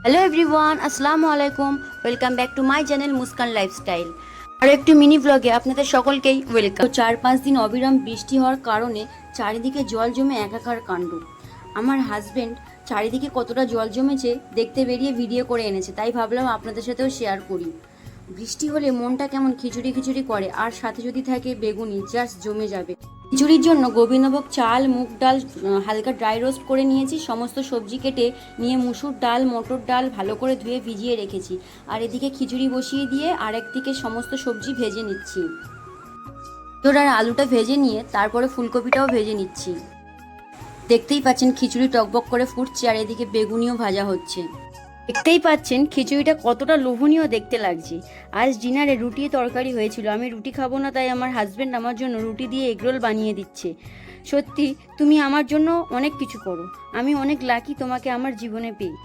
Hello everyone, আসসালামু আলাইকুম। Welcome back to my channel Muskan lifestyle. আর একটু মিনি ব্লগে আপনাদের সকলকেই ওয়েলকাম। তো 4-5 দিন অবিরাম বৃষ্টি হওয়ার কারণে চারিদিকে জল জমে একাকার কাণ্ড। আমার হাজবেন্ড চারিদিকে কতটা জল জমেছে দেখতে বেরিয়ে ভিডিও করে এনেছে, তাই ভাবলাম আপনাদের সাথেও শেয়ার করি। বৃষ্টি হলে মনটা কেমন খিচুড়ি খিচুড়ি করে, আর সাথে যদি থাকে বেগুনি, জাস্ট জমে যাবে। খিচুড়ির জন্য গোবিন্দভোগ চাল, মুগ ডাল হালকা ড্রাই রোস্ট করে নিয়েছি। সমস্ত সবজি কেটে নিয়ে মুসুর ডাল, মটর ডাল ভালো করে ধুয়ে ভিজিয়ে রেখেছি। আর এদিকে খিচুড়ি বসিয়ে দিয়ে আরেকদিকে সমস্ত সবজি ভেজে নিচ্ছি। তোর আর আলুটা ভেজে নিয়ে তারপরে ফুলকপিটাও ভেজে নিচ্ছি। দেখতেই পাচ্ছেন খিচুড়ি টকবক করে ফুটছে, আর এদিকে বেগুনিও ভাজা হচ্ছে। দেখতেই পাচ্ছেন খিচুড়িটা কতটা লোভনীয় দেখতে লাগছে। আজ ডিনারে রুটি তরকারি হয়েছিল। আমি রুটি খাবো না, তাই আমার হাজবেন্ড আমার জন্য রুটি দিয়ে এগরোল বানিয়ে দিচ্ছে। সত্যি তুমি আমার জন্য অনেক কিছু করো, আমি অনেক লাকি তোমাকে আমার জীবনে পেয়ে।